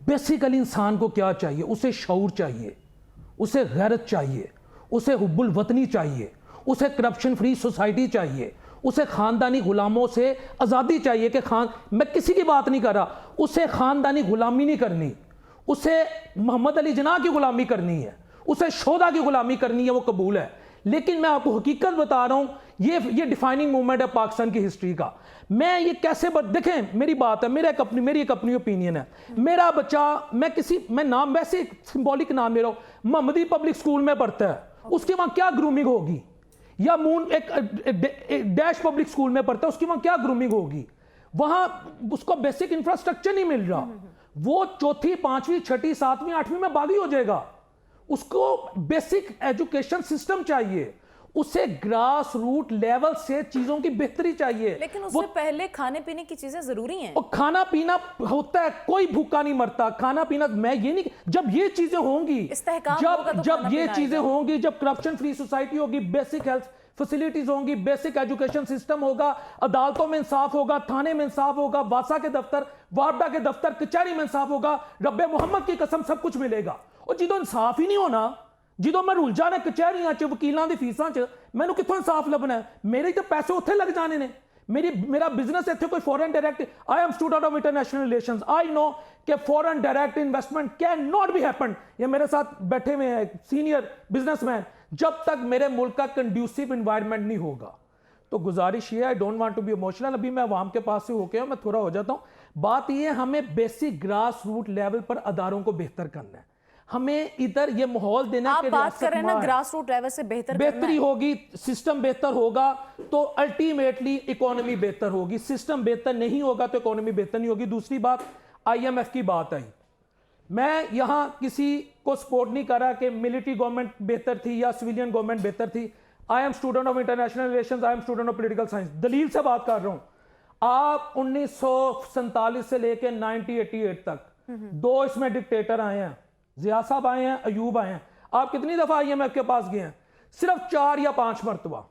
Basically इंसान को क्या चाहिए? उसे शऊर चाहिए, उसे गैरत चाहिए, उसे हुब्बुल वतनी चाहिए, उसे करप्शन फ्री सोसाइटी चाहिए, उसे खानदानी गुलामों से आज़ादी चाहिए कि मैं किसी की बात नहीं कर रहा, उसे खानदानी गुलामी नहीं करनी, उसे मोहम्मद अली जिन्ना की गुलामी करनी है, उसे शोधा की गुलामी करनी है, वो कबूल है। लेकिन मैं आपको हकीकत बता रहा हूं, ये डिफाइनिंग मोमेंट है पाकिस्तान की हिस्ट्री का। मैं ये कैसे देखें, मेरी बात है, मेरी एक अपनी ओपिनियन है। मेरा बच्चा, मैं नाम वैसे सिंबॉलिक नाम ले रहा हूं, मोहम्मदी पब्लिक स्कूल में पढ़ता है, उसके वहां क्या ग्रूमिंग होगी? या मून एक डैश पब्लिक स्कूल में पढ़ता है, उसकी वहां क्या ग्रूमिंग होगी? वहां उसको बेसिक इंफ्रास्ट्रक्चर नहीं मिल रहा, वो चौथी, पांचवी, छठी, सातवीं, आठवीं में बागी हो जाएगा। उसको बेसिक एजुकेशन सिस्टम चाहिए, उसे ग्रास रूट लेवल से चीजों की बेहतरी चाहिए। लेकिन उससे पहले खाने पीने की चीजें जरूरी हैं। और खाना पीना होता है, कोई भूखा नहीं मरता। खाना पीना, मैं ये नहीं, जब ये चीजें होंगी, जब ये चीजें होंगी, जब करप्शन फ्री सोसाइटी होगी, बेसिक हेल्थ फैसिलिटीज होंगी, बेसिक एजुकेशन सिस्टम होगा, अदालतों में इंसाफ होगा, थाने में इंसाफ होगा, वासा के दफ्तर, वापडा के दफ्तर, कचहरी में इंसाफ होगा, रब्बे मोहम्मद की कसम सब कुछ मिलेगा। और जो इंसाफ ही नहीं होना, जो मैं रुल जाना कचहरियां च, वकीलों की फीसां च, मैनू कित्थों इंसाफ लभना है? मेरे तो पैसे उत्थे लग जाने ने। मेरा बिजनेस इत्थे कोई foreign direct, I am student of international relations, I know कि foreign direct investment can not be happen. ये मेरे साथ बैठे हुए हैं सीनियर बिजनेसमैन, जब तक मेरे मुल्क का कंड्यूसिव एनवायरनमेंट नहीं होगा। तो गुजारिश ये, I don't want to be emotional, अभी मैं अवाम के पास से होके मैं थोड़ा हो जाता हूं। बात ये, हमें बेसिक ग्रास रूट लेवल पर अदारों को बेहतर करना है। हमें इधर ये माहौल देना, आप बात कर रहे हैं ना ग्रास रूट लेवल से बेहतरी होगी, सिस्टम बेहतर होगा तो अल्टीमेटली इकोनॉमी बेहतर होगी। सिस्टम बेहतर नहीं होगा तो इकोनॉमी बेहतर नहीं होगी। दूसरी बात, IMF की बात आई, मैं यहां किसी को सपोर्ट नहीं कर रहा कि मिलिट्री गवर्नमेंट बेहतर थी या सिविलियन गवर्नमेंट बेहतर थी। आई am student of international relations, I am student of political science, दलील से बात कर रहा हूं। आप 1947 से लेकर 1988 तक 2 इसमें डिक्टेटर आए हैं, जिया साहब आए हैं, अयूब आए हैं। आप कितनी दफा IMF के पास गए हैं? सिर्फ 4 या 5 मरतबा।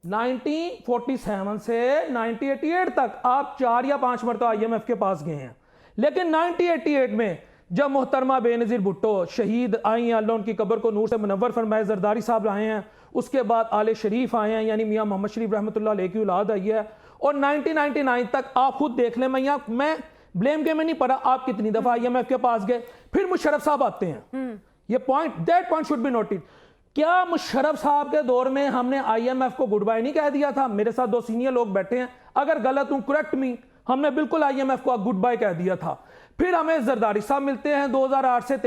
1947 से 1988 तक आप 4 या 5 मरतबा IMF के पास गए हैं। लेकिन 1988 में जब मोहतरमा बेनज़ीर भुट्टो शहीद आई हैं, अल्लाह उनकी कब्र को नूर से मुनव्वर फरमाए, जरदारी साहब आए हैं, उसके बाद आले शरीफ आए हैं, यानी मियां मोहम्मद शरीफ रहमतुल्लाह अलैह की औलाद आई है, और 1999 तक आप खुद देख लें, मैं ब्लेम गेम में नहीं पड़ा, आप कितनी दफा IMF के पास गए। फिर मुशर्रफ साहब आते हैं, ये that point should be noted. क्या मुशर्रफ साहब के दौर में हमने IMF को गुड बाय नहीं कह दिया था? मेरे साथ 2 सीनियर लोग बैठे हैं, अगर गलत हूं करेक्ट मी, हमने बिल्कुल IMF को गुड बाय कह दिया था। फिर हमें जरदारी साहब मिलते हैं 2008 से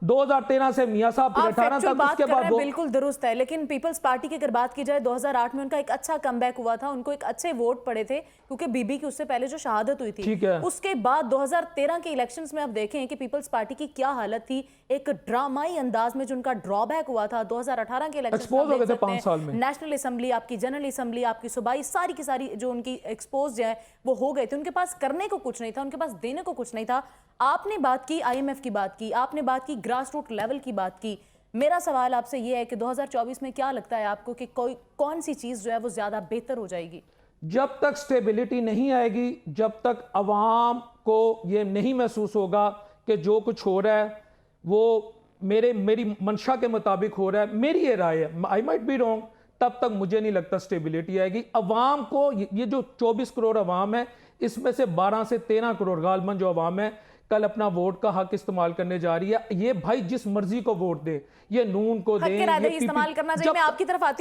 2013 से मियां साहब 18 तक, उसके बाद बिल्कुल दुरुस्त है। लेकिन पीपल्स पार्टी की अगर बात की जाए, 2008 में उनका एक अच्छा कमबैक हुआ था, उनको एक अच्छे वोट पड़े थे क्योंकि बीबी की उससे पहले जो शहादत हुई थी। उसके बाद 2013 के इलेक्शंस में आप देखें कि पीपल्स पार्टी की क्या हालत थी, एक ड्रामाई अंदाज में जो उनका ड्रॉबैक हुआ था 2018 के इलेक्शन, नेशनल असेंबली, आपकी जनरल असेंबली, आपकी सूबाई, सारी की सारी जो उनकी एक्सपोज है वो हो गए थे। उनके पास करने को कुछ नहीं था, उनके पास देने को कुछ नहीं था। आपने बात की IMF की बात की, आपने बात की ग्रास रूट लेवल की बात की। मेरा सवाल आपसे यह है कि 2024 में क्या लगता है आपको कि कौन सी चीज जो है वो ज्यादा बेहतर हो जाएगी? जब तक स्टेबिलिटी नहीं आएगी, जब तक अवाम को ये नहीं महसूस होगा कि जो कुछ हो रहा है वो मेरी मंशा के मुताबिक हो रहा है, मेरी ये राय है, आई माइट बी रॉन्ग, तब तक मुझे नहीं लगता स्टेबिलिटी आएगी। अवाम को, ये जो 24 करोड़ अवाम है, इसमें से 12 से 13 करोड़ गालबन जो अवाम है कल अपना वोट का हक इस्तेमाल करने जा रही है। ये भाई जिस मर्जी को वोट दे, ये नून को दे, इस्तेमाल करना चाहिए। मैं आपकी तरफ आती हूं।